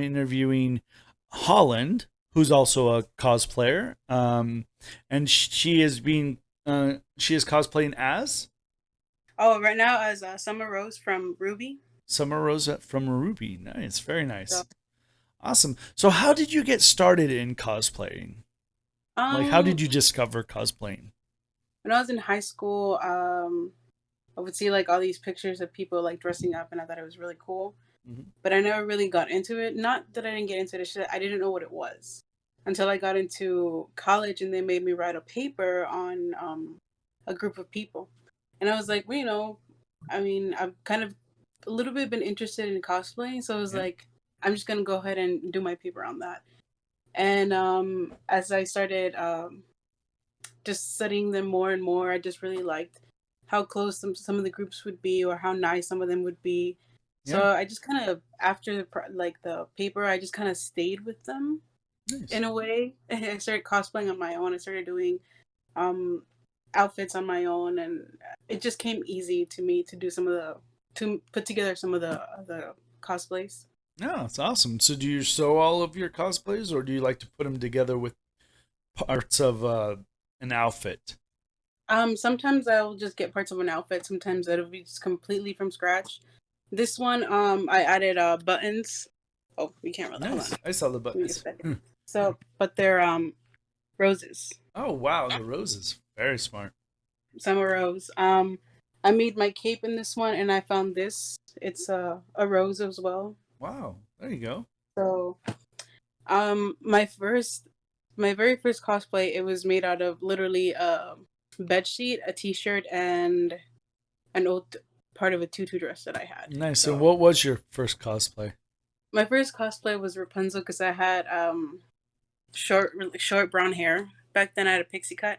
interviewing Holland, who's also a cosplayer, and she is cosplaying as Oh, right now as Summer Rose from Ruby. Summer Rosa from Ruby. Nice, very So, nice, awesome. So, how did you get started in cosplaying? Like, how um, did you discover cosplaying? when I was in high school, I would see like all these pictures of people like dressing up, and I thought it was really cool. Mm-hmm. But I never really got into it. Not that I didn't get into it, it's just I didn't know what it was until I got into college, and they made me write a paper on a group of people, and I was like, well, I mean, I've kind of a little bit been interested in cosplaying, so I was Yeah, like, I'm just gonna go ahead and do my paper on that. And as I started just studying them more and more, I just really liked how close some of the groups would be, or how nice some of them would be. So yeah, I just kind of, after the paper, I just kind of stayed with them nice. in a way. I started cosplaying on my own. I started doing um, outfits on my own, and it just came easy to me to do to put together some of the cosplays. No, it's awesome. So, do you sew all of your cosplays, or do you like to put them together with parts of an outfit? Sometimes I'll just get parts of an outfit. Sometimes it'll be just completely from scratch. This one, I added buttons. Oh, you can't really. Hold on. Nice. I saw the Give me a buttons. second. Hmm. So, but they're roses. Oh wow, the roses. Very smart. Summer rose. I made my cape in this one, and I found this. It's a rose as well. Wow. There you go. So, my very first cosplay, it was made out of literally a bed sheet, a t-shirt, and an old part of a tutu dress that I had. Nice. And So what was your first cosplay? my first cosplay was Rapunzel because I had short, really short brown hair. Back then, I had a pixie cut.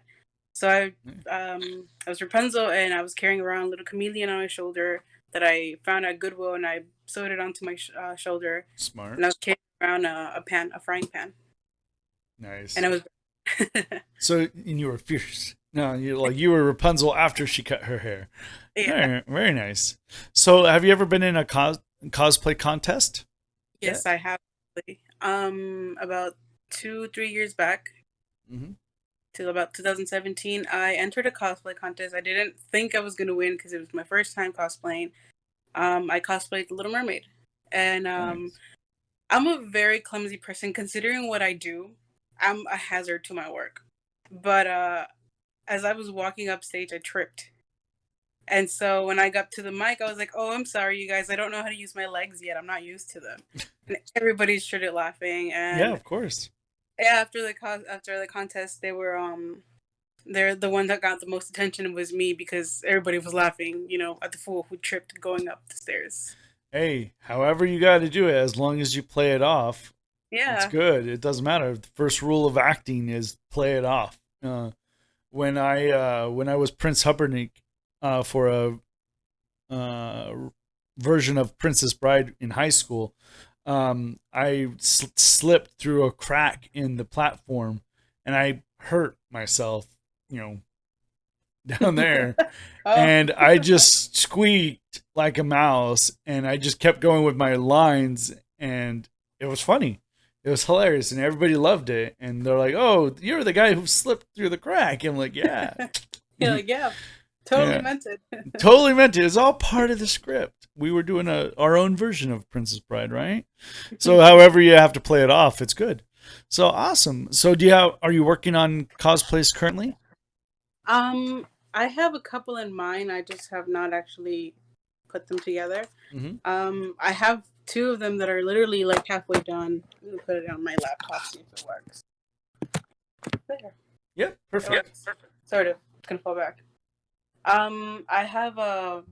So I was Rapunzel, and I was carrying around a little chameleon on my shoulder that I found at Goodwill, and I sewed it onto my shoulder, Smart. and I was carrying around a frying pan, and Nice. I was So and you were fierce. No, you were Rapunzel after she cut her hair. yeah. Very, very nice. So have you ever been in a cosplay contest yet? Yes, I have. About 3 years back, Mm-hmm. till about 2017, I entered a cosplay contest. I didn't think I was gonna win because it was my first time cosplaying. I cosplayed the Little Mermaid, and Nice. I'm a very clumsy person. Considering what I do, I'm a hazard to my work. But as I was walking up stage, I tripped, and so when I got to the mic, I was like, "Oh, I'm sorry, you guys. I don't know how to use my legs yet. I'm not used to them." And everybody started laughing, Yeah, and of course. yeah, after the contest, they're the one that got the most attention was me because everybody was laughing, at the fool who tripped going up the stairs. Hey, however you got to do it, as long as you play it off, it's Yeah. good. It doesn't matter. The first rule of acting is play it off. When I was Prince Humperdinck for a version of Princess Bride in high school, I slipped through a crack in the platform, and I hurt myself. You know, down there, Oh, and I just squeaked like a mouse, and I just kept going with my lines, and it was funny. It was hilarious, and everybody loved it. And they're like, "Oh, you're the guy who slipped through the crack." I'm like, "Yeah, you're like, yeah, totally yeah, meant it. totally meant it. It's all part of the script. We were doing our own version of Princess Bride, right? So, however you have to play it off, it's good. So awesome. So, are you working on cosplays currently? I have a couple in mind. I just have not actually put them together. Mm-hmm. I have two of them that are literally like halfway done. I'm gonna put it on my laptop, see if it works. There, Yep, it perfect. works. Sort of. It's gonna fall back. I have a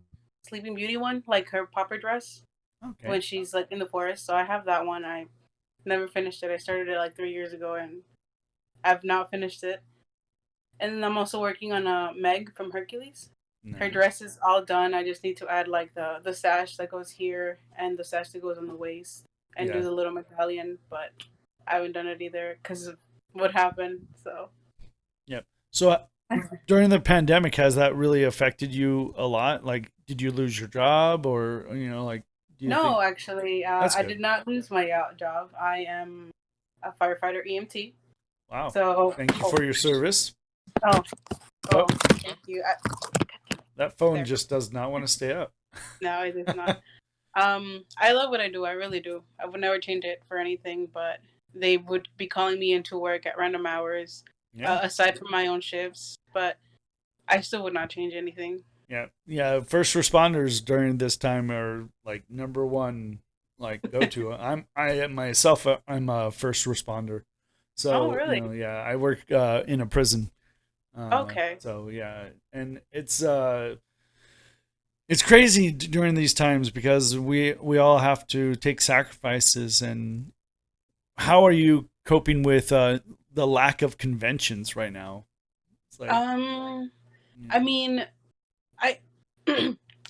Sleeping Beauty one, like her popper dress Okay. when she's like in the forest. So I have that one. I never finished it. I started it like 3 years ago, and I've not finished it. And then I'm also working on a Meg from Hercules. Her Nice. dress is all done. I just need to add like the sash that goes here and the sash that goes on the waist and do Yeah. the little medallion. But I haven't done it either because of what happened. So Yep. So during the pandemic, has that really affected you a lot? Like, did you lose your job, or like, Do you think No, actually, that's I good? did not lose my job. I am a firefighter EMT. Wow. So, Thank you oh, for your service. oh, oh, Oh, thank you. that phone There. just does not want to stay up. No, it is not. I love what I do. I really do. I would never change it for anything, but they would be calling me into work at random hours, Yeah. aside from my own shifts. But I still would not change anything. Yeah. Yeah. First responders during this time are like number one, like go to. I myself, I'm a first responder. Oh, So, really? yeah, I work in a prison. Okay. So yeah, and it's crazy during these times because we all have to take sacrifices. And how are you coping with the lack of conventions right now? It's like, Um, yeah. I mean, I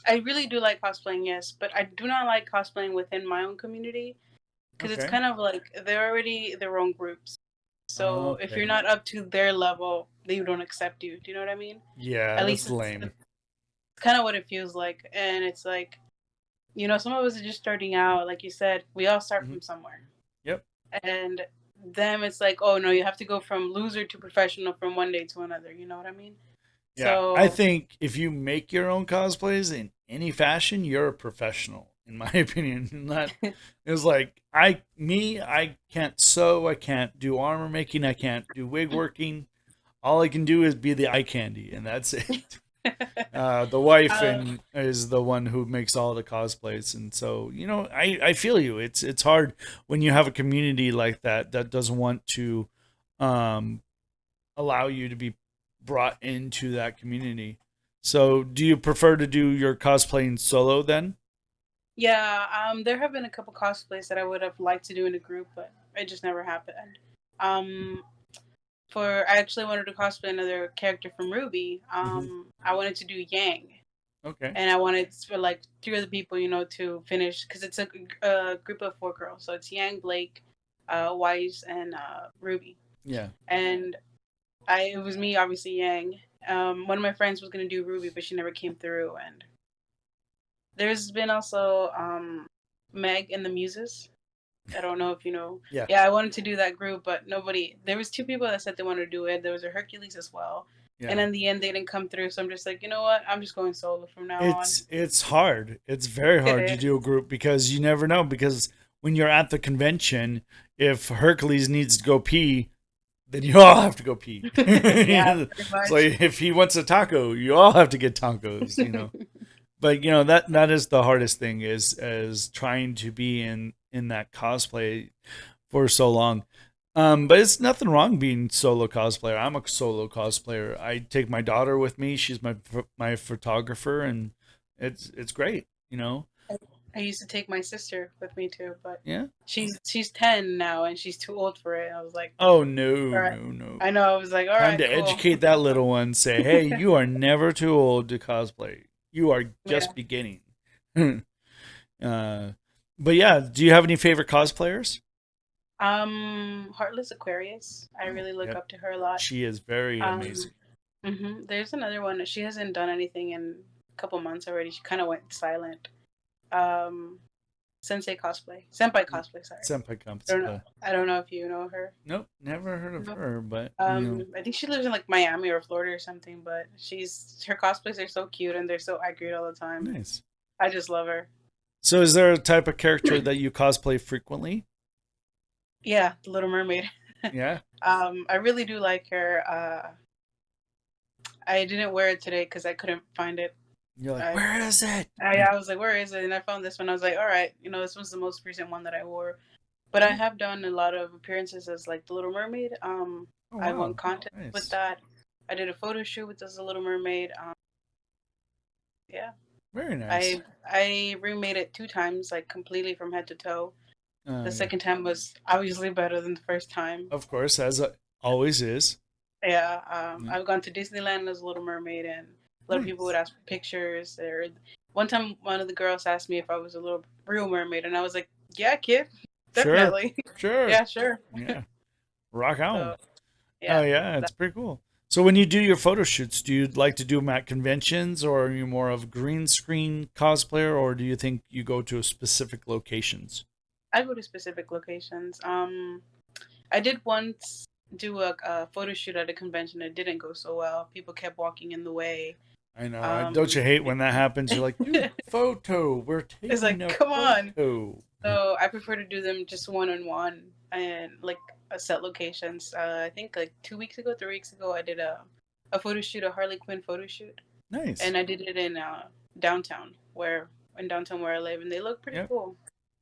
I really do like cosplaying, yes, but I do not like cosplaying within my own community because it's Okay, kind of like they're already their own groups. So if you're okay, not up to their level, they don't accept you. Do you know what I mean? yeah, At least that's it's lame. kind of what it feels like. And it's like, some of us are just starting out. Like you said, we all start Hmm. from somewhere. Yep. And them, it's like, oh no, you have to go from loser to professional from one day to another. You know what I mean? Yeah, I So, think if you make your own cosplays in any fashion, you're a professional, in my opinion. Not it was like I can't sew, I can't do armor making, I can't do wig working. All I can do is be the eye candy, and that's it. The wife uh, and is the one who makes all the cosplays, and so I feel you. It's hard when you have a community like that that doesn't want to um, allow you to be brought into that community. So, do you prefer to do your cosplaying solo then? yeah, there have been a couple cosplays that I would have liked to do in a group, but it just never happened. Um, I actually wanted to cosplay another character from Ruby. Hmm. I wanted to do Yang, Okay. and I wanted for like three other people, to finish because it's a group of four girls, so it's Yang, Blake, Wise, and Ruby. Yeah. And it was me, obviously Yang. One of my friends was gonna do Ruby, but she never came through. And there's been also Meg and the Muses. I don't know if you know. Yeah. Yeah, I wanted to do that group, but nobody. There was two people that said they wanted to do it. There was a Hercules as well, and Yeah. in the end, they didn't come through. So I'm just like, you know what? I'm just going solo from now on. It's hard. It's very It hard to is. do a group because you never know. Because when you're at the convention, if Hercules needs to go pee, then you all have to go pee. Yeah, pretty So much. if he wants a taco, you all have to get tacos. But that is the hardest thing is trying to be in that cosplay for so long. But it's nothing wrong being solo cosplayer. I'm a solo cosplayer. I take my daughter with me. She's my photographer, and it's great. I used to take my sister with me too, but Yeah. she's 10 now and she's too old for it. I was like, Oh no, all right. no, no. I know. I was like, all Time right, to cool. educate that little one. Say, hey, you are never too old to cosplay. You are Yeah. just beginning. uh, but yeah, do you have any favorite cosplayers? Heartless Aquarius. I Oh, really look yep. up to her a lot. She is very Um, amazing. there's another one. She hasn't done anything in a couple months already. She kind of went silent. Um, Senpai cosplay. Sorry. Senpai I comes. don't know. I don't know if you know her. Nope, never heard of No. her, but I think she lives in like Miami or Florida or something. But her cosplays are so cute and they're so accurate all the time. nice. I just love her. So, is there a type of character that you cosplay frequently? Yeah, the Little Mermaid. Yeah, I really do like her. I didn't wear it today because I couldn't find it. you're like, I, where is it? I was like, where is it? And I found this one. I was like, all right, this one's the most recent one that I wore. But I have done a lot of appearances as like the Little Mermaid. Oh I won wow, contests with nice, that. I did a photo shoot with this Little Mermaid. Yeah, very nice. I remade it two times, like completely from head to toe. The Yeah, second time was obviously better than the first time. of course, as it always is. Yeah, Yeah. I've gone to Disneyland as Little Mermaid, and a lot of people would Nice. ask for pictures. Or one time, one of the girls asked me if I was a little real mermaid, and I was like, "Yeah, kid, Sure, definitely, sure. yeah, sure." Yeah, rock on. So Oh yeah, yeah, that, it's pretty cool. So when you do your photo shoots, do you like to do them at conventions, or are you more of a green screen cosplayer, or do you think you go to specific locations? I go to specific locations. I did once do a photo shoot at a convention. It didn't go so well. People kept walking in the way. I know. Don't you Um, hate when that happens? You're like, dude, photo. We're it's taking like, a come on. photo. So I prefer to do them just one on one and like a set locations. I think like 2 weeks ago, 3 weeks ago, I did a photo shoot, a Harley Quinn photo shoot, Nice. and I did it in downtown where I live, and they look pretty Yep. cool.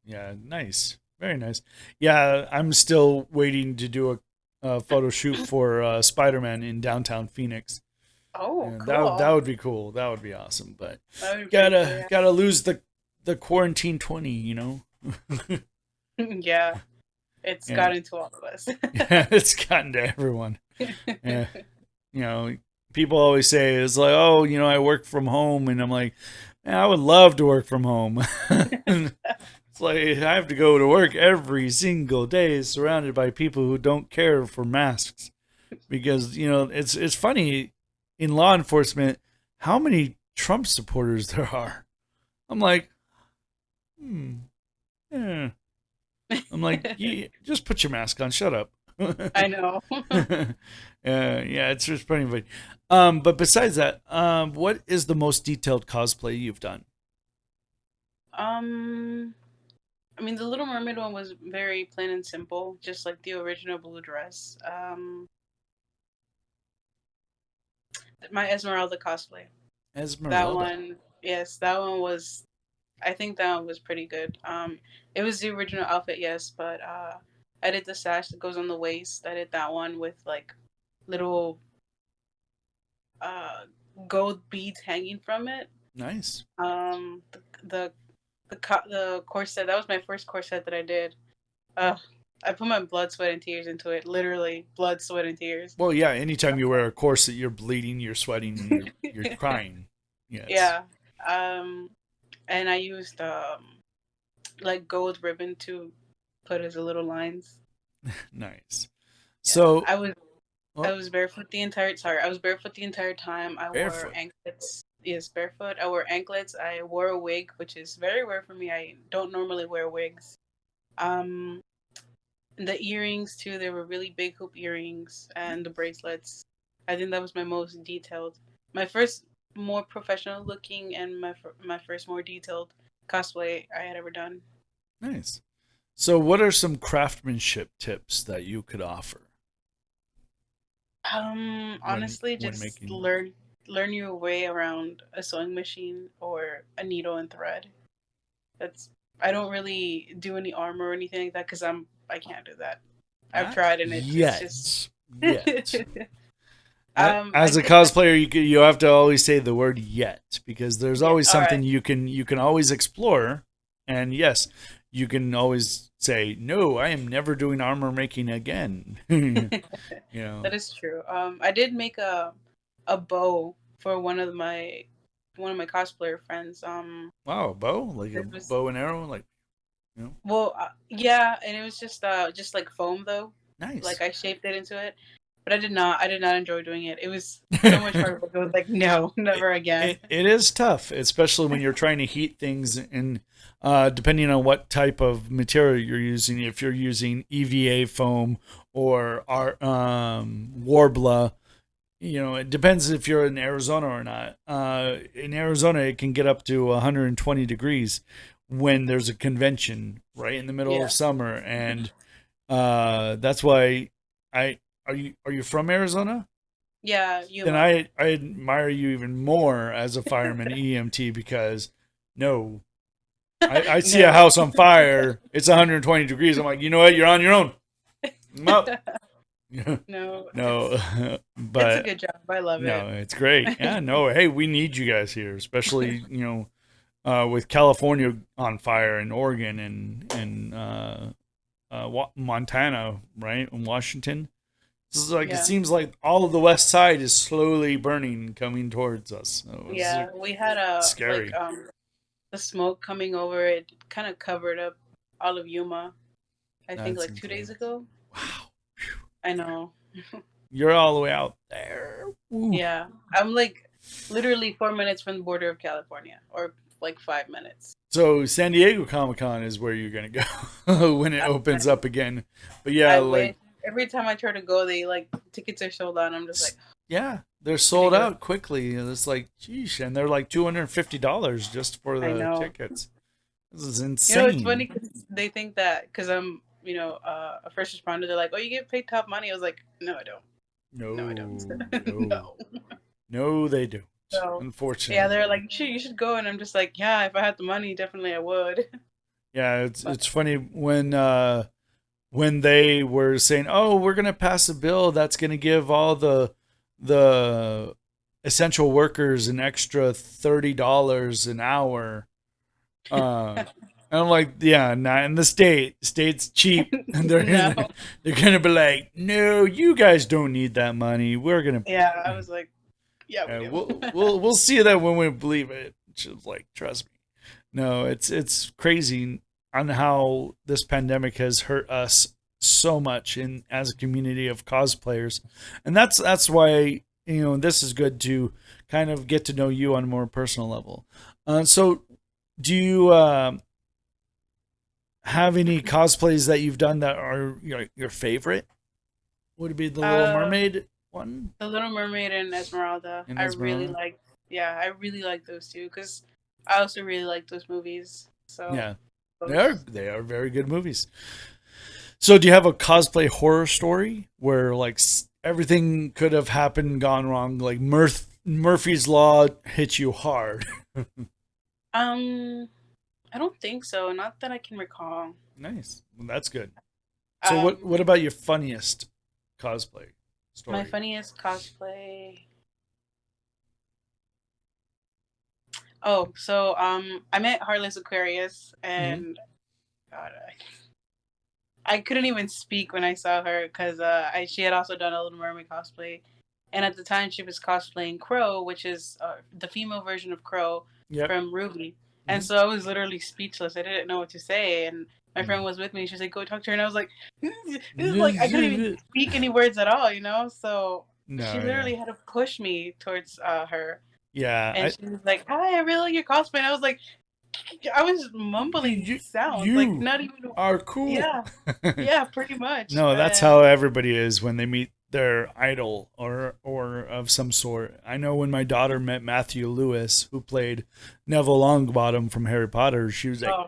Yeah. Nice. Very nice. Yeah. I'm still waiting to do a photo shoot for Spider-Man in downtown Phoenix. Oh, And that cool. would be cool. That would be awesome. But That would be pretty cool. gotta lose the quarantine 20. You know. Yeah, yeah. It's Yeah. gotten to all of us. Yeah. It's gotten to everyone. Yeah. You know, people always say it's like, oh, I work from home, and I'm like, man, I would love to work from home. It's like I have to go to work every single day, surrounded by people who don't care for masks, because it's funny in law enforcement how many Trump supporters there are. I'm like, hmm, yeah. I'm like, yeah, just put your mask on. Shut up. I know. Yeah, it's just pretty funny. But besides that, what is the most detailed cosplay you've done? um, I mean, the Little Mermaid one was very plain and simple, just like the original blue dress. My Esmeralda cosplay. That Esmeralda. one, yes, that one was. I think that one was pretty good. It was the original outfit, yes, but I did the sash that goes on the waist. I did that one with like little uh gold beads hanging from it. Nice. Um, the the corset, that was my first corset that I did. Uh, I put my blood, sweat, and tears into it. Literally, blood, sweat, and tears. Well, yeah. Anytime you wear a corset, you're bleeding, you're sweating, and you're crying. Yes. Yeah. Um, and I used like gold ribbon to put as little lines. Nice. Yeah, So, I oh, was barefoot the entire. Sorry, I was barefoot the entire time. I wore barefoot. anklets. Yes, barefoot. I wore anklets. I wore a wig, which is very rare for me. I don't normally wear wigs. Um, the earrings too. They were really big hoop earrings, and the bracelets. I think that was my most detailed. My first more professional looking, and my first more detailed cosplay I had ever done. Nice. So, what are some craftsmanship tips that you could offer Honestly, when just making? learn your way around a sewing machine or a needle and thread. That's I don't really do any armor or anything like that because I can't do that. I've Not tried and it's just yet. Yet. I As a did I cosplayer, you have to always say the word "yet" because there's yeah, always all something right. you can always explore, and yes, you can always say no. I am never doing armor making again. you know, That is true. I did make a bow for one of my cosplayer friends. wow, bow like a It was bow and arrow, like well, yeah, and it was just like foam though. Like nice. I shaped it into it, but I did not enjoy doing it. It was so much hard work. I was like, no, it, never again. it is tough, especially when you're trying to heat things and depending on what type of material you're using. If you're using EVA foam or Warbler, it depends if you're in Arizona or not. In Arizona, it can get up to 120 degrees when there's a convention right in the middle of Yeah, summer, and that's why I are you from Arizona? yeah, Then Yuma. I admire you even more as a fireman EMT because no, I see a No, house on fire. It's 120 degrees. I'm like, you know what? You're on your own. I'm out. no, No, it's a but good job. I love no, it. it's great. Yeah, no, hey, we need you guys here, especially with California on fire and Oregon and Montana, right, and Washington. This is like it Yeah, seems like all of the west side is slowly burning, coming towards us. So it's yeah. We had a like scary. the smoke coming over. It kind of covered up all of Yuma. I think That's like 2 days insane. ago. Wow, I know. you're all the way out there. Ooh. Yeah, I'm like literally 4 minutes from the border of California, or like 5 minutes. So San Diego Comic Con is where you're gonna go when it I, opens up again. But yeah, I like wish. Every time I try to go, they like tickets are sold out. I'm just like, yeah, they're I need to sold go. out quickly. It's like, geesh, and they're like $250 just for I the know. tickets. This is It's funny insane. because they think that because I'm, a first responder, they're like, oh, you get paid top money. I was like, no, I don't. No, I don't. No, no, No. no, they don't. So, yeah, Unfortunately. they're like, you should go. And I'm just like, yeah, if I had the money, definitely I would. Yeah, it's But it's funny when they were saying, "Oh, we're gonna pass a bill that's gonna give all the essential workers an extra $30 an hour." And I'm like, "Yeah, not in the state. State's cheap, and no. they're gonna be like, no, you guys don't need that money. We're gonna, Yeah, I was like, yeah, we do. we'll see that when we believe it." She's like, "Trust me." No, it's crazy on how this pandemic has hurt us so much in as a community of cosplayers, and that's why this is good to kind of get to know you on a more personal level. So, do you have any cosplays that you've done that are your favorite? Would it be the Little um, Mermaid one The Little Mermaid and Esmeralda. in I really Esmeralda? like. Yeah, I really like those two because I also really like those movies. So Yeah, those. they are very good movies. So, do you have a cosplay horror story where like everything could have happened, gone wrong, like Murphy's Law hit you hard? Um, I don't think so. Not that I can recall. Nice, well, that's good. So, what Um, about your funniest cosplay my story? funniest cosplay. Oh, so I met Heartless Aquarius, Hmm. and God, I couldn't even speak when I saw her because she had also done a Little Mermaid cosplay, and at the time she was cosplaying Crow, which is the female version of Crow Yep. from Ruby, and Hmm. so I was literally speechless. I didn't know what to say, and my Hmm. friend was with me. She was like, "Go talk to her," and I was like, "This is like I couldn't even speak any words at all," you know. So she No, yeah, literally had to push me towards her, yeah. and she was like, "Hi, I really like your cosplay," and I was like, I was mumbling You sounds, like you not even. are cool. Yeah, yeah, pretty much. No, that's And how everybody is when they meet their idol or of some sort. I know when my daughter met Matthew Lewis, who played Neville Longbottom from Harry Potter, she was like, oh,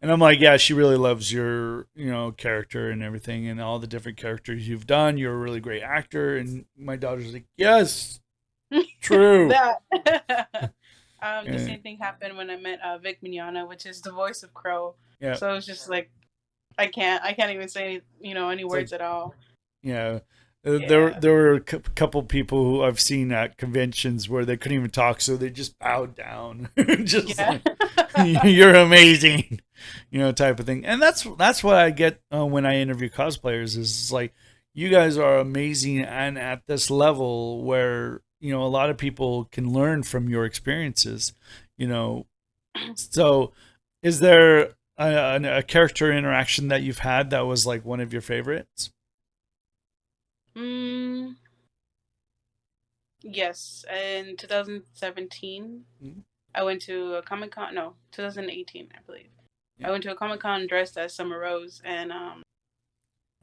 and I'm like, yeah, she really loves your character and everything and all the different characters you've done. You're a really great actor, and my daughter's like, yes, true. that. The Uh, same thing happened when I met Vic Mignogna, which is the voice of Crow. yeah, So it's just like I can't even say any it's like words at all. yeah. Yeah, There were a couple people who I've seen at conventions where they couldn't even talk, so they just bowed down, just yeah, like you're amazing, type of thing. And that's what I get when I interview cosplayers is like you guys are amazing and at this level where a lot of people can learn from your experiences. You know, so is there a character interaction that you've had that was like one of your favorites? mm, yes. In 2017, Mm-hmm. I went to a Comic Con. No, 2018, I believe. Yeah. I went to a Comic Con dressed as Summer Rose, and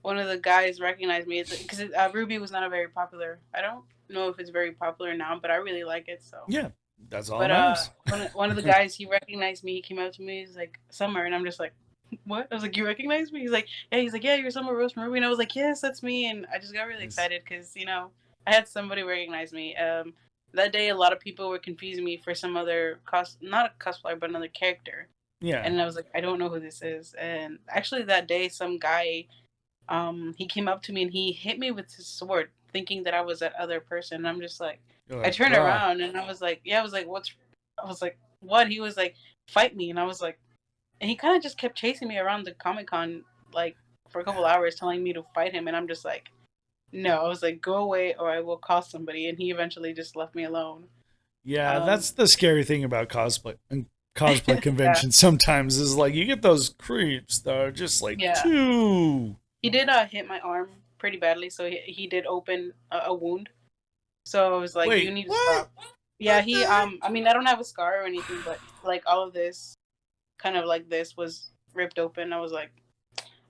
one of the guys recognized me because Ruby was not a very popular. I don't know if it's very popular now, but I really like it. So, Yeah, that's all that but matters. one of the guys, he recognized me. He came up to me. He's like, Summer, and I'm just like, what? I was like, you recognize me? He's like, yeah. He's like, yeah, you're Summer Rose from Ruby, and I was like, yes, that's me. And I just got really Nice. excited because I had somebody recognize me. That day, a lot of people were confusing me for some other not a cosplayer, but another character. Yeah. And I was like, I don't know who this is. And actually, that day, some guy he came up to me and he hit me with his sword, thinking that I was that other person. And I'm just like, You're I like, turned bruh. around and I was like, yeah, I was like, what's, I was like, what? He was like, fight me. And I was like, and he kind of just kept chasing me around the Comic Con, like, for a couple hours telling me to fight him. And I'm just like, no, I was like, go away or I will call somebody. And he eventually just left me alone. Yeah, Um, that's the scary thing about cosplay and cosplay yeah, conventions sometimes is like you get those creeps that are just like yeah. too. He did hit my arm. pretty badly, so he did open a wound. So I was like, you Wait, need to what? stop. Yeah, What the he heck? I mean, I don't have a scar or anything, but like all of this kind of like this was ripped open. I was like,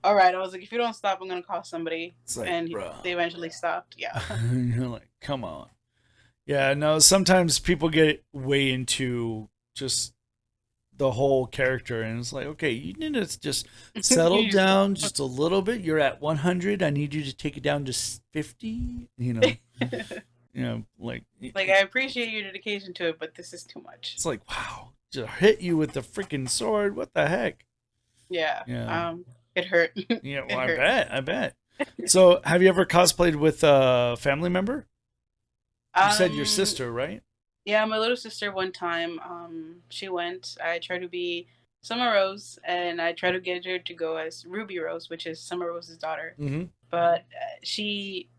all right. I was like, if you don't stop, I'm gonna call somebody. It's like, And bro. they eventually stopped. Yeah. You're like, come on. Yeah, no, sometimes people get way into just the whole character, and it's like, okay, you need to just settle You just down just a little bit. You're at 100. I need you to take it down to 50. Like like I appreciate your dedication to it, but this is too much. it's like, wow, just hit you with the freaking sword. What the heck? Yeah. Yeah, It hurt. yeah. Well, It I hurt. bet, I bet. So, have you ever cosplayed with a family member? You said your Um. sister, right? Yeah, my little sister one time, she went. I tried to be Summer Rose, and I tried to get her to go as Ruby Rose, which is Summer Rose's daughter. Mm-hmm. But she,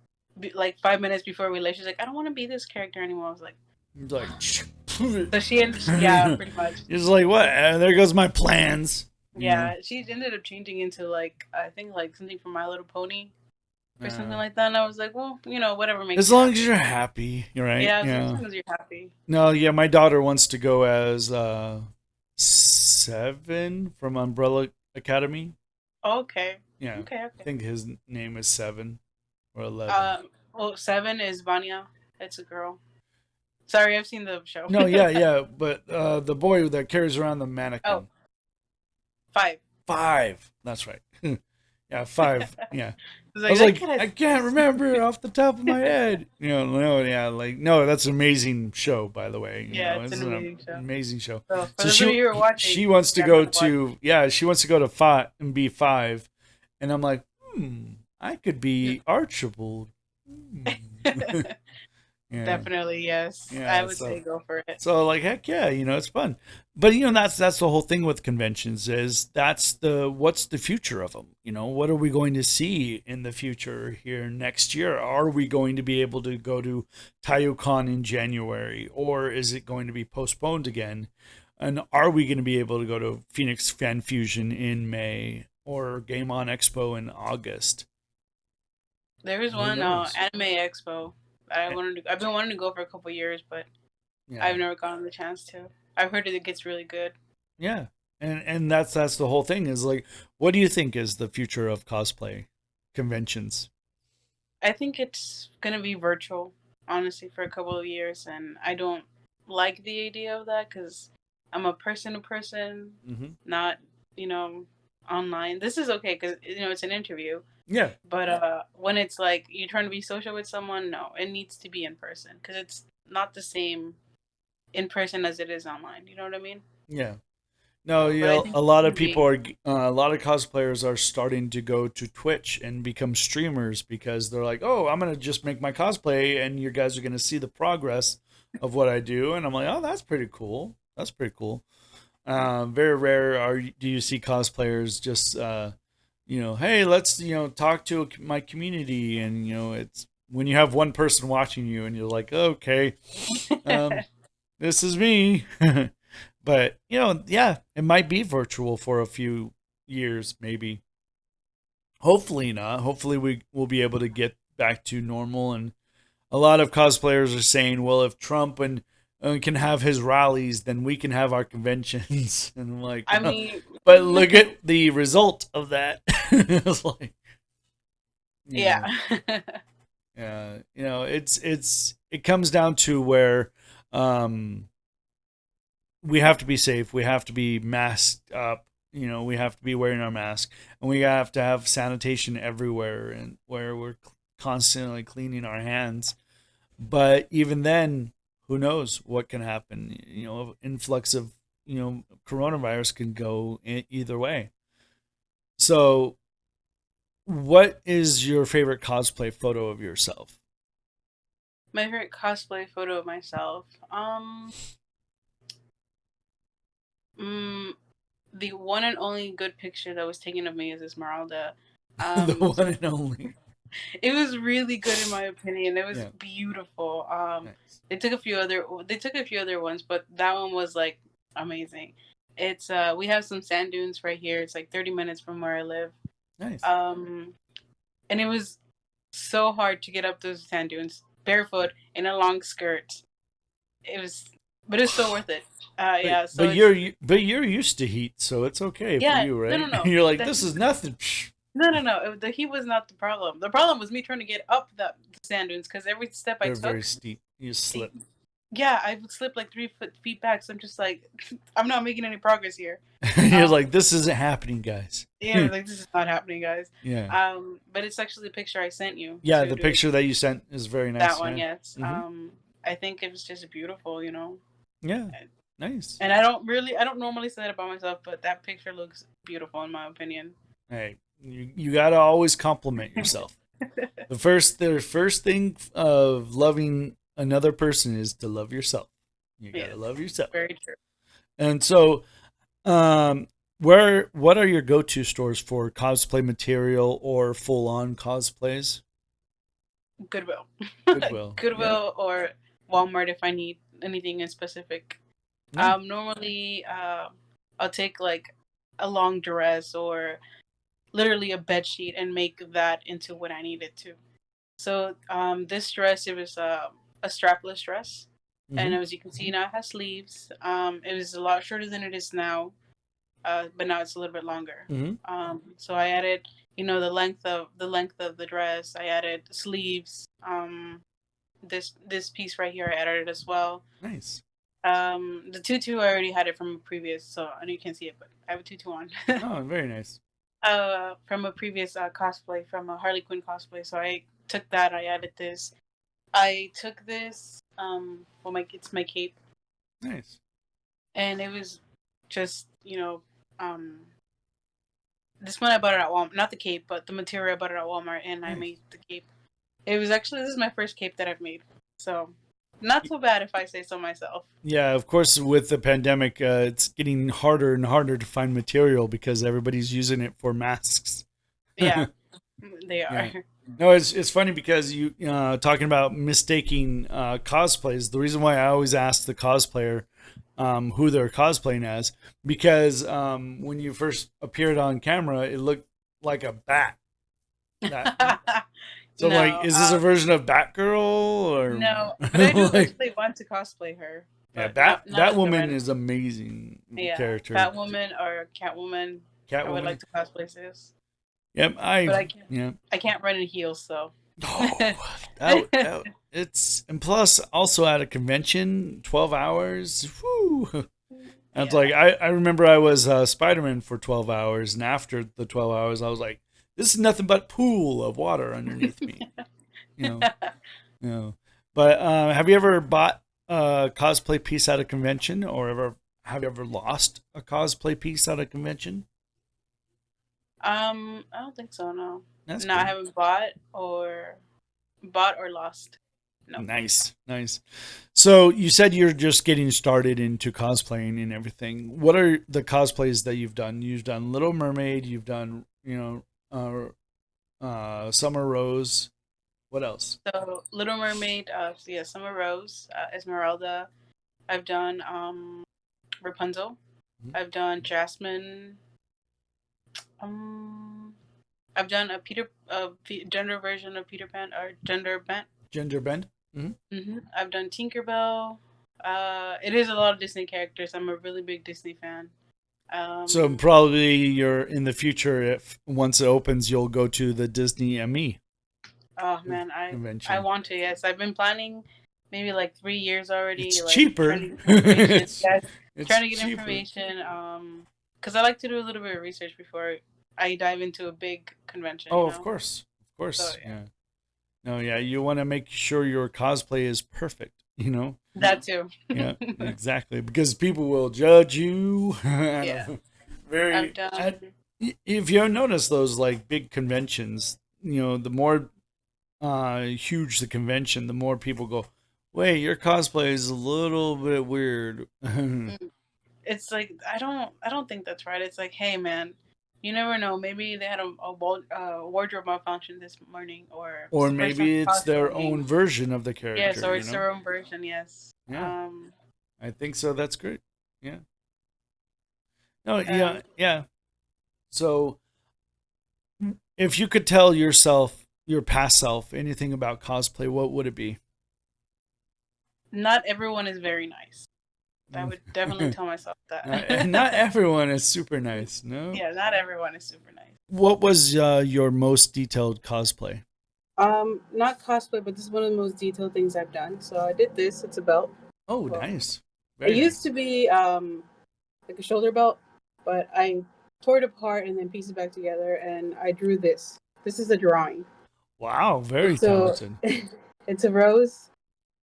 like 5 minutes before we left, she's like, "I don't want to be this character anymore." I was like, Like, so she ended, yeah, pretty much. it's like, what? There goes my plans. Yeah, she ended up changing into like I think like something from My Little Pony or something Uh, like that. And I was like, well, whatever makes as you long as happy. you're happy, you're right. Yeah, as Yeah. long as you're happy. No, yeah, my daughter wants to go as Seven from Umbrella Academy. Okay, Yeah, okay, I okay. think his name is Seven or 11. Well, seven is Vanya. It's a girl. Sorry, I've seen the show. No, yeah, yeah, but the boy that carries around the Oh, mannequin. five. Five. That's right. Yeah, five. Yeah. I I was was like, that like, kid has I can't remember off the top of my head. No, yeah, like no, that's an amazing show, by the way. yeah, it's It's an an amazing show. amazing show. So for So those of you who are she watching, wants to you go gotta watch to yeah, she wants to go to five and be five, and I'm like, I could be Archibald. Hmm. it. Yeah, Definitely, yes. I yeah. would say go for it. So like heck yeah, it's fun. But that's the whole thing with conventions is that's the what's the future of them? What are we going to see in the future here next year? Are we going to be able to go to TaiyoCon in January or is it going to be postponed again? And are we going to be able to go to Phoenix Fan Fusion in May or Game On Expo in August? There was Who one knows? anime expo. Eh, I've been wanting to go for a couple years, but Yeah. I've never gotten the chance to. I've heard it gets really good. Yeah. And that's the whole thing is like what do you think is the future of cosplay conventions? I think it's gonna be virtual, honestly, for a couple of years, and I don't like the idea of that because I'm a person to person, Mhm. not you know online. This is okay because it's an interview, Yeah. but when it's like you're trying to be social with someone, no, it needs to be in person because it's not the same in person as it is online. You know what I mean? Yeah. No, But I think a it's lot of gonna people be are a lot of cosplayers are starting to go to Twitch and become streamers because they're like, "Oh, I'm going to just make my cosplay and you guys are going to see the progress of what I do." And I'm like, "Oh, that's pretty cool. That's pretty cool." Very rare do you see cosplayers just hey, let's talk to my community, and it's when you have one person watching you, and you're like, okay, um, this is me. But yeah, it might be virtual for a few years, maybe. Hopefully not. Hopefully we will be able to get back to normal. And a lot of cosplayers are saying, well, if Trump and can have his rallies, then we can have our conventions. And I'm like, I mean, but look at the result of that. It's like, yeah. yeah, it comes down to where um, we have to be safe. We have to be masked up. We have to be wearing our mask, and we have to have sanitation everywhere, and where we're constantly cleaning our hands. But even then, who knows what can happen? Influx of coronavirus can go either way. So, what is your favorite cosplay photo of yourself? My favorite cosplay photo of myself. Mm, the one and only good picture that was taken of me is Esmeralda. The one So and only. it was really good in my opinion. It was Yeah. beautiful. Nice. They took a few other ones, but that one was like amazing. It's we have some sand dunes right here. It's like 30 minutes from where I live. Nice. Um, and it was so hard to get up those sand dunes barefoot in a long skirt. It was, but it's so worth it. But Yeah. So but it's you're used to heat, so it's okay for yeah. you, No, no, right? no. You're like, The this heat, is nothing. Psh, no, no, no. The heat was not the problem. The problem was me trying to get up the sand dunes because every step I they're very took, steep. You slip. yeah, I would slip like 3 feet back. So I'm just like, I'm not making any progress here. You're Um, like, this isn't happening, guys. yeah, like this is not happening, guys. Yeah. But it's actually the picture I sent you Yeah, to the do picture that you sent is very that nice. one. Yeah. Yes. Mm-hmm. I think it was just beautiful, you know. Yeah. Nice. And I don't normally say that about myself, but that picture looks beautiful in my opinion. Hey, you gotta always compliment yourself. The first thing of loving another person is to love yourself. You gotta Yes, love yourself. very true. And so, um, what are your go-to stores for cosplay material or full-on cosplays? Goodwill. Goodwill. Yeah. Goodwill or Walmart if I need anything in specific. Nice. Normally, I'll take like a long dress or literally a bed sheet and make that into what I need it to. So, this dress, it was a strapless dress. And Mm-hmm. as you can see now, it has sleeves. It was a lot shorter than it is now, but now it's a little bit longer. Mm-hmm. So I added, the length of the dress. I added sleeves. This piece right here, I added it as well. Nice. The tutu, I already had it from a previous, so I know you can't see it, but I have a tutu on. Oh, very nice. From a previous cosplay, from a Harley Quinn cosplay. So I took that. I added this. I took this. Well, it's my cape, Nice. and it was just this one I bought it at Walmart. Not the cape, but the material I bought it at Walmart, and I Nice. made the cape. It was actually, this is my first cape that I've made, so not so bad if I say so myself. Yeah, of course, with the pandemic, it's getting harder and harder to find material because everybody's using it for masks. Yeah, they are. Yeah. No, it's funny because you talking about mistaking cosplays. The reason why I always ask the cosplayer who they're cosplaying as, because when you first appeared on camera, it looked like a bat. That, so I'm like, No, is this a version of Batgirl or no, but I do like, actually want to cosplay her. yeah, But not as the Batwoman red. is amazing Yeah, character. Batwoman or Catwoman. I would Catwoman. like to cosplay this, Yep, but I can't. yeah. I can't run in heels, so. Oh, it's and plus also at a convention, 12 hours. Whoo. And it's Yeah. like I remember I was Spider-Man for 12 hours, and after the 12 hours, I was like, this is nothing but pool of water underneath me. You know, you know. But have you ever bought a cosplay piece at a convention, or have you ever lost a cosplay piece at a convention? I don't think so. No, That's no, I good. haven't bought or lost. No. Nice, nice. So you said you're just getting started into cosplaying and everything. What are the cosplays that you've done? You've done Little Mermaid. You've done, Summer Rose. What else? So Little Mermaid, so yeah, Summer Rose, Esmeralda. I've done Rapunzel. Mhm. I've done Jasmine. Um, I've done gender version of Peter Pan or gender bent. Gender Bend. I've done Tinkerbell. It is a lot of Disney characters. I'm a really big Disney fan. So Um, probably you're in the future. If once it opens, you'll go to the Disney ME oh man, I convention. want to. Yes, I've been planning maybe like 3 years already. It's Like trying cheaper. to get information. Yes, It's trying to get cheaper. information. Because I like to do a little bit of research before I dive into a big convention. Oh, You of know. course, of So course. yeah, Yeah. No, yeah. You want to make sure your cosplay is perfect. You know. that too. Yeah, exactly. Because people will judge you. Yeah, I've Very. done. If you notice those like big conventions, the more huge the convention, the more people go, "Wait, your cosplay is a little bit weird." It's like I don't think that's right. It's like, hey man, you never know. Maybe they had a wardrobe malfunction this morning, or it's Or the first time maybe it's their cosplaying. own version of the Yes, character. or it's their own version. Yes. Yeah, I think so. That's great. Yeah. No, Um, yeah, yeah. So if you could tell yourself, your past self, anything about cosplay, what would it be? Not everyone is very nice. I would definitely tell myself Not that. everyone is super nice. No. Yeah, not everyone is super nice. What was your most detailed cosplay? Not cosplay, but this is one of the most detailed things I've done. So I did this. It's a belt. Oh, Well, nice. it Very used to nice. be like a shoulder belt, but I tore it apart and then pieced it back together, and I drew this. This is a drawing. Wow, very So talented. it's a rose.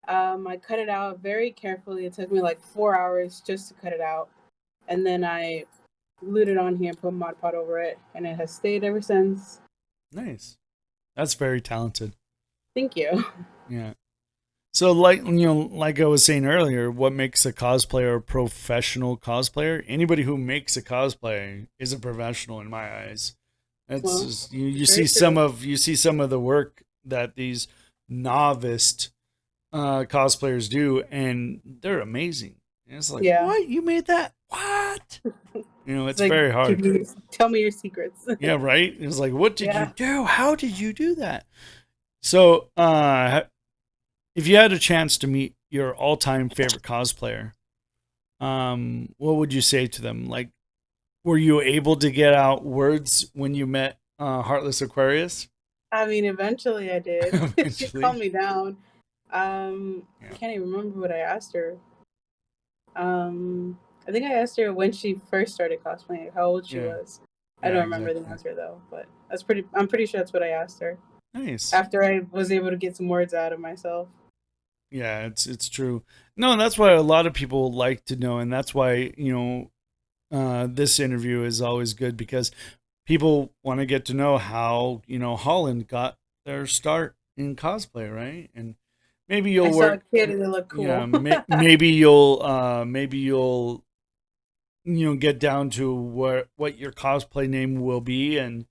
I cut it out very carefully. It took me like 4 hours just to cut it out, and then I glued it on here and put Mod Podge over it, and it has stayed ever since. Nice. That's very talented. Thank you. Yeah. So, like like I was saying earlier, what makes a cosplayer a professional cosplayer? Anybody who makes a cosplay is a professional in my eyes. It's Well, just, you very see true. some of the work that these novice cosplayers do, and they're amazing. And it's like, Yeah. what, you made that? What? It's It's like, very hard. tell me your secrets. Yeah, right. It's like, what did you Yeah. do? How did you do that? So, if you had a chance to meet your all-time favorite cosplayer, what would you say to them? Like, were you able to get out words when you met Heartless Aquarius? I mean, eventually I did. She calmed Eventually, me down. I yeah, can't even remember what I asked her. I think I asked her when she first started cosplaying, how old she yeah, was. I yeah, don't remember the exactly. answer though, but I'm pretty sure that's what I asked her. Nice. After I was able to get some words out of myself. Yeah, it's true. No, that's why a lot of people like to know, and that's why this interview is always good because people want to get to know how Holland got their start in cosplay, right? And maybe I you'll saw a work. kid and it looked Yeah, cool. maybe you'll get down to what your cosplay name will be, and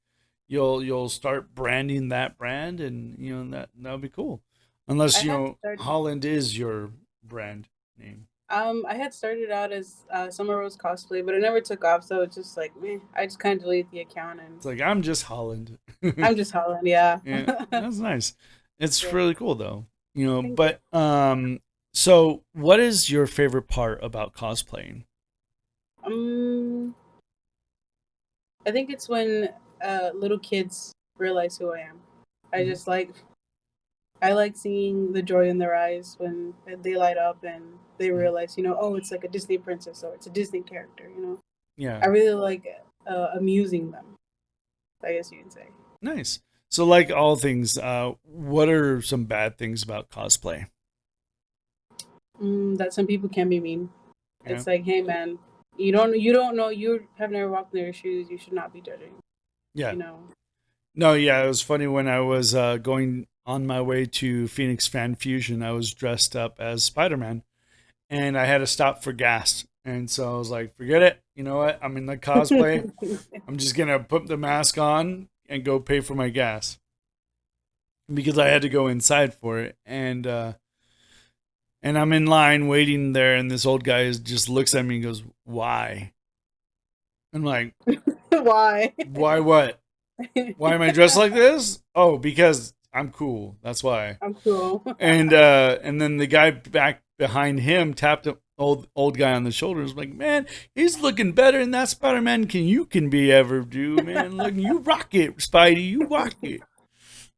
you'll start branding that brand, and that'll be cool. I Unless had started Holland is your brand name. I had started out as Summer Rose cosplay, but it never took off, so it's just like meh. I just kinda deleted the account and It's like, I'm just Holland. I'm just Holland, yeah. Yeah, that's nice. It's Yeah. really cool though. Thank you. But so what is your favorite part about cosplaying? Um I think it's when little kids realize who I am. I Mhm. just I like seeing the joy in their eyes when they light up and they Mhm. realize, oh, it's like a Disney princess or it's a Disney character. Yeah, I really like amusing them, I guess you can say. nice. So, like all things, what are some bad things about cosplay? That some people can be mean. Yeah, It's like, hey man, you don't know, you have never walked in their shoes. You should not be judging. yeah. You know. No, yeah. It was funny when I was going on my way to Phoenix Fan Fusion. I was dressed up as Spider Man, and I had to stop for gas. And so I was like, forget it. You know what? I'm in the cosplay. I'm just gonna put the mask on and go pay for my gas because I had to go inside for it. And I'm in line waiting there, and this old guy just looks at me and goes, "Why?" I'm like, Why? "Why what? Why am I dressed like this? Oh, because I'm cool. That's why." I'm cool. And then the guy back behind him tapped the old guy on the shoulders, like, "Man, he's looking better than that Spider-Man can be ever do, man. Look, you rock it, Spidey, you rock it."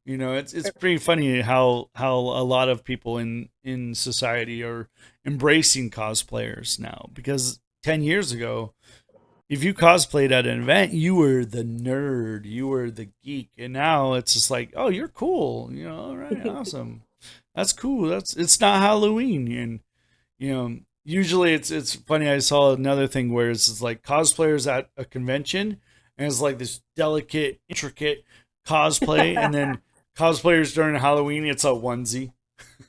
It's pretty funny how a lot of people in society are embracing cosplayers now, because 10 years ago, if you cosplayed at an event, you were the nerd, you were the geek, and now it's just like, oh, you're cool, all right, awesome, that's cool. It's not Halloween, and usually it's funny. I saw another thing where it's just like cosplayers at a convention, and it's like this delicate, intricate cosplay, and then cosplayers during Halloween, it's a onesie.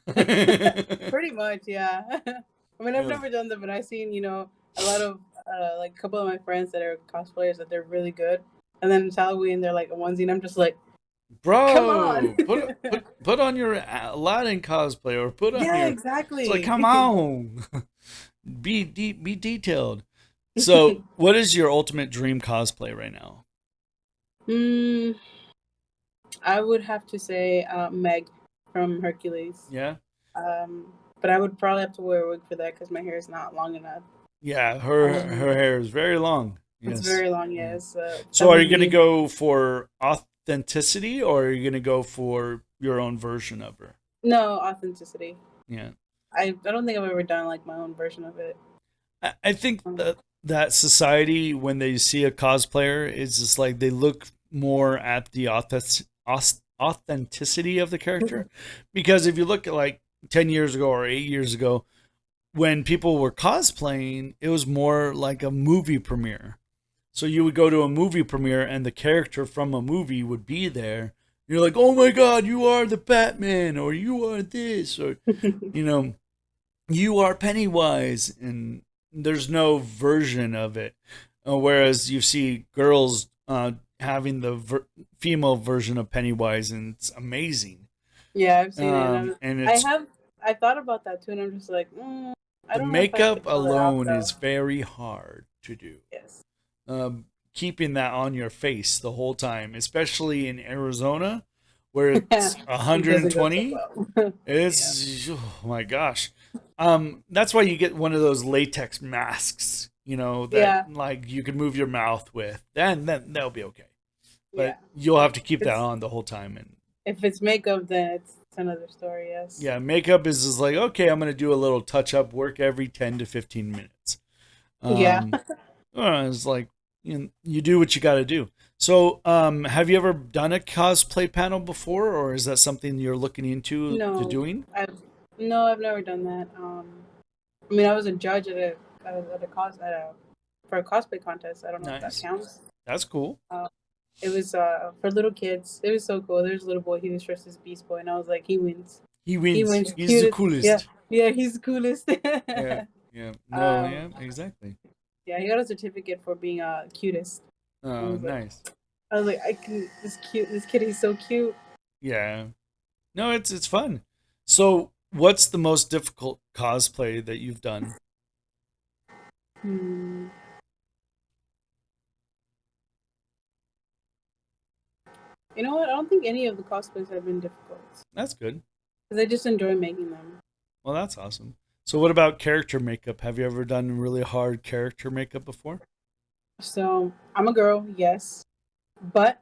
Pretty much, yeah. I mean, I've Yeah. never done that, but I've seen, a lot of like a couple of my friends that are cosplayers that they're really good, and then it's Halloween, they're like a onesie, and I'm just like, come on. Bro, put on your Aladdin cosplay, or put on Yeah, your. It's like, exactly. come on, be detailed. So, what is your ultimate dream cosplay right now? mm, I would have to say Meg from Hercules. Yeah. But I would probably have to wear a wig for that because my hair is not long enough. Yeah, her Um, hair is very long. it's Yes. very long, Yeah. yes. So That are would you going to be go for authenticity or are you going to go for your own version of her? no authenticity. Yeah. I don't think I've ever done like my own version of it. I think Um, that society, when they see a cosplayer, is just like they look more at the authenticity of the character. Because if you look at like 10 years ago or 8 years ago, when people were cosplaying, it was more like a movie premiere. So you would go to a movie premiere and the character from a movie would be there. You're like, oh my God, you are the Batman, or you are this, or, you know, you are Pennywise. And there's no version of it. Whereas you see girls having the female version of Pennywise, and it's amazing. yeah, I've seen it. And I it's have I thought about that too, and I'm just like, I the don't know if I makeup could pull it off alone though. is very hard to do. Yes. Keeping that on your face the whole time, especially in Arizona where it's It doesn't go so 120. well. Yeah. It's oh my gosh. That's why you get one of those latex masks, that Yeah. like you can move your mouth with. Then that'll be okay. Yeah. But you'll have to keep that It's on the whole time. And if it's makeup, then it's another story. Yes. yeah, makeup is just like, okay, I'm gonna do a little touch up work every 10 to 15 minutes. Yeah. Um, it's like you do what you got to do. So, have you ever done a cosplay panel before, or is that something you're looking into to No, doing? I've no, I've never done that. I mean, I was a judge at a cos at a for a cosplay contest. I don't know if that Nice. counts. That's cool. Uh, it was for little kids. It was so cool. There's a little boy. He was dressed as Beast Boy, and I was like, he wins. He He wins. wins. He's the Cutest. Yeah, coolest. yeah. He's the coolest. Yeah. Yeah. No. um, Yeah. Exactly. yeah, he got a certificate for being cutest. I Oh, was like, nice. I can. This kid. He's so cute. Yeah. No, it's fun. So, what's the most difficult cosplay that you've done? Hmm. You know what? I don't think any of the cosplays have been difficult That's good. because I just enjoy making them. Well, that's awesome. So, what about character makeup? Have you ever done really hard character makeup before? So I'm a girl, yes, but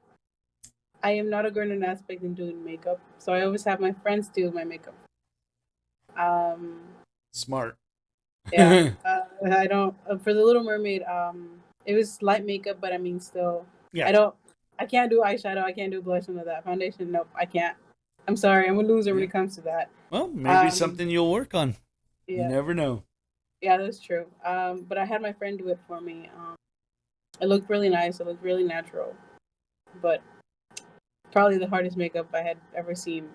I am not a girl in an aspect in doing makeup. So I always have my friends do my makeup. Um, Smart. yeah, I don't for the Little Mermaid. It was light makeup, but I mean, still, Yeah. I don't, I can't do eyeshadow. I can't do blush under that foundation. Nope, I can't. I'm sorry, I'm a loser when Yeah. it comes to that. Well, maybe Um, something you'll work on. You yeah, never know. yeah, that's true. But I had my friend do it for me. It looked really nice. It looked really natural, but probably the hardest makeup I had ever seen.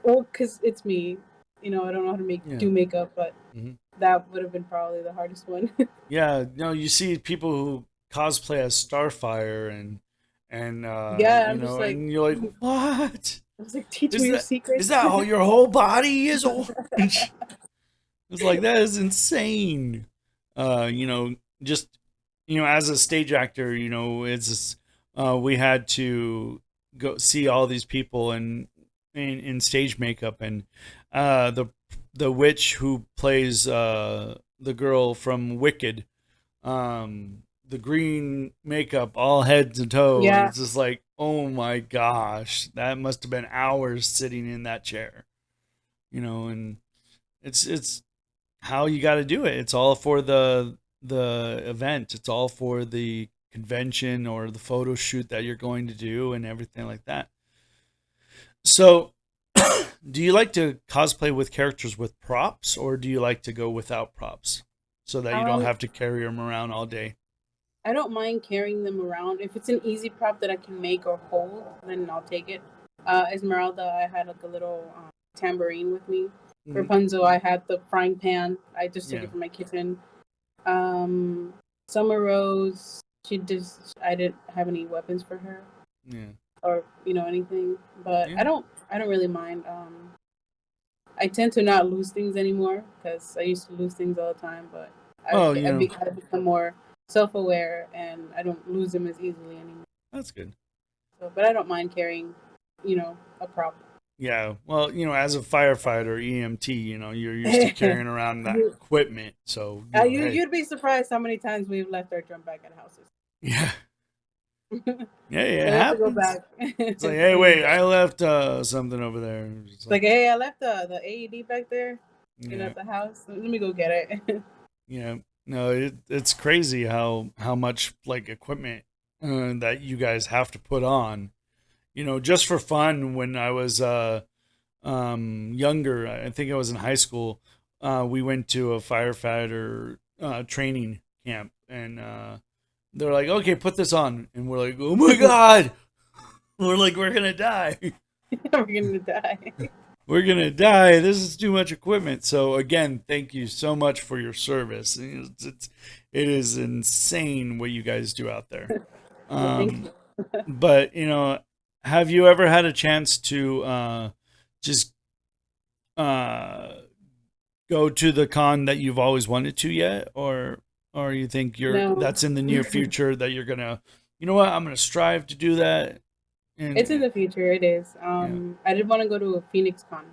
Well, because it's me. I don't know how to Yeah. do makeup, but Hmm. that would have been probably the hardest one. Yeah. No, you see people who cosplay as Starfire and Yeah, I'm just like, and you're like, I what? was like, teach Is me your that is secrets. that how your whole body is orange? It's like that is insane. Just as a stage actor, it's we had to go see all these people in stage makeup, and the witch who plays the girl from Wicked, the green makeup all head to toe, and Yeah, it's just like, oh my gosh, that must have been hours sitting in that chair, and it's how you got to do it. It's all for the event. It's all for the convention or the photo shoot that you're going to do and everything like that. So, do you like to cosplay with characters with props, or do you like to go without props so that you don't um, have to carry them around all day? I don't mind carrying them around. If it's an easy prop that I can make or hold, then I'll take it. Esmeralda, I had like a little tambourine with me. Hmm. Rapunzel, I had the frying pan. I just took Yeah, it from my kitchen. Um, Summer Rose, I didn't have any weapons for her yeah, or anything, but yeah. I don't really mind. I tend to not lose things anymore because I used to lose things all the time, but Well, I've become more self-aware and I don't lose them as easily anymore. that's good. So, but I don't mind carrying. a problem. Yeah. Well, as a firefighter, EMT, you're used to carrying around that you, equipment. So, hey, you'd be surprised how many times we've left our drum bag at houses. yeah. Yeah, So it we have to go happens. back It's like, hey, and use wait, it. I left something over there. It's It's like, like, hey, I left the AED back there, yeah, at the house. Let me go get it. yeah. No, it's crazy how much like equipment that you guys have to put on. Just for fun. When I was younger, I think I was in high school. We went to a firefighter training camp, and they're like, "Okay, put this on," and we're like, "Oh my god!" We're like, "We're gonna die." We're gonna die. We're gonna die. This is too much equipment. So again, thank you so much for your service. It is insane what you guys do out there. Well, thank Um, you. but have you ever had a chance to just uh, go to the con that you've always wanted to yet, or you think No, that's in the near future that you're gonna, what, I'm gonna strive to do that, it's in and the future. It is. yeah, I did want to go to a Phoenix Con,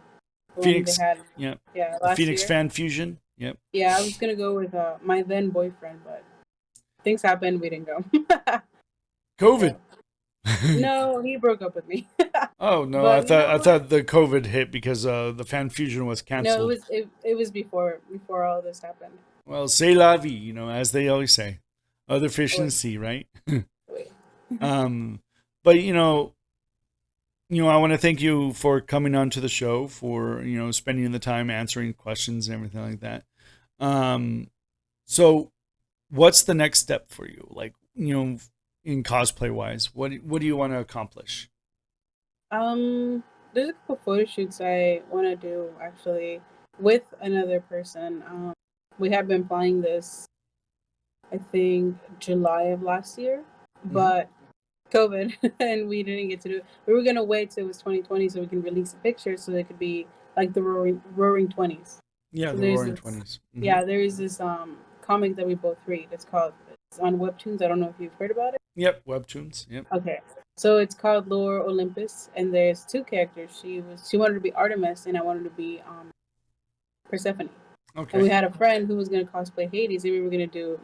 the one they Phoenix, had, yeah, yeah, the last Phoenix year. Fan Fusion, yep. Yeah, I was gonna go with my then boyfriend, but things happened. We didn't go. Yeah. COVID. No, he broke up with me. Oh no, I But you thought know I what? thought the COVID hit because the fan fusion was No, canceled. it was before all this happened. Well, c'est la vie, as they always say. Other fish Oh, in the wait, sea, right? wait. um, but I want to thank you for coming on to the show, for spending the time answering questions and everything like that. Um, so what's the next step for you? Like, in cosplay wise, what do you want to accomplish? There's a couple photo shoots I want to do actually with another person. We have been planning this, I think, July of last year, Hmm. but COVID and we didn't get to do it. We were gonna wait till it was 2020 so we can release a picture so it could be like the Roaring Twenties. Yeah, So the there's Roaring this, Twenties. Hmm. yeah, there is this comic that we both read. It's on Webtoons. I don't know if you've heard about it. Yep, webtoons. Yep. Okay. So it's called Lore Olympus, and there's two characters. She wanted to be Artemis, and I wanted to be Persephone. And we Okay. had a friend who was gonna cosplay Hades, and we were gonna do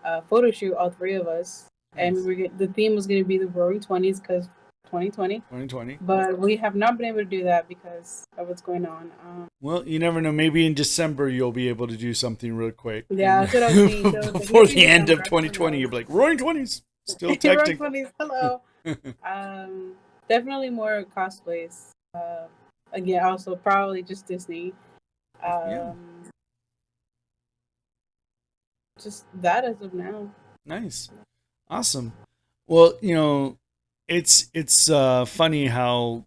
a photo shoot, all three of us, and Nice. the theme was gonna be the Roaring Twenties because 2020. 2020. But we have not been able to do that because of what's going on. Well, you never know. Maybe in December you'll be able to do something real quick, Yeah, and that's what I was saying. So it's like before maybe in the end of December. Who 2020, knows? you'll be like Roaring Twenties, still Roaring technical. Twenties. Hello. Um, Definitely more cosplays. Again, also probably just Disney. Yeah, Um, just that as of now. nice, awesome. Well, it's funny how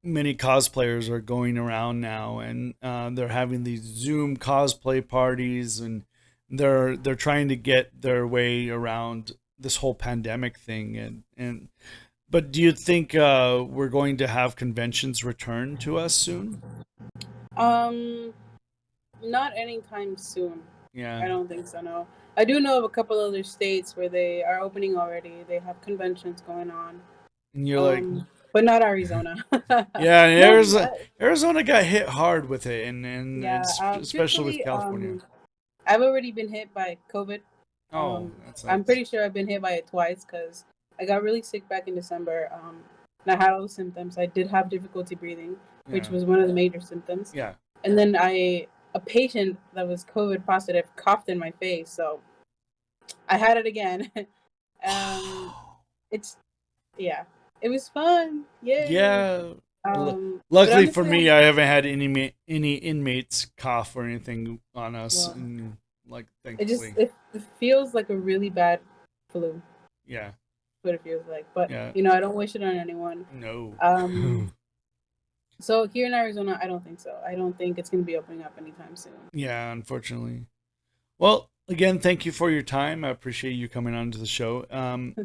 many cosplayers are going around now, and they're having these Zoom cosplay parties, and they're trying to get their way around this whole pandemic thing, and but do you think we're going to have conventions return to us soon? Um, Not anytime soon. Yeah, I don't think so. No, I do know of a couple other states where they are opening already. They have conventions going on. and you're like, But not Arizona. yeah, and No, Arizona got hit hard with it, and yeah. especially with Truthfully, California. I've already been hit by COVID. Oh, that I'm sucks. pretty sure I've been hit by it twice because I got really sick back in December. And I had all the symptoms. I did have difficulty breathing, which Yeah, was one of the major symptoms. yeah. And then a patient that was COVID positive coughed in my face, so I had it again. um, it's Yeah, it was fun. Yay! Yeah. But Luckily for honestly, me, I haven't had any inmates cough or anything on us, well, and like thankfully, it feels like a really bad flu. yeah, What it feels like, but yeah, I don't wish it on anyone. no, Um, so here in Arizona, I don't think so. I don't think it's going to be opening up anytime soon. yeah, unfortunately. Well, again, thank you for your time. I appreciate you coming on to the show. And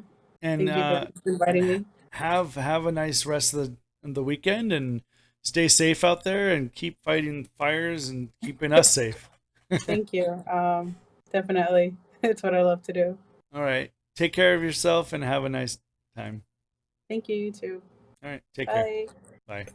Thank you for inviting me. have a nice rest of the weekend, and stay safe out there, and keep fighting fires and keeping us safe. Thank you. Definitely, it's what I love to do. All right. Take care of yourself and have a nice time. Thank you. You too. All right. Take care. Bye. Bye.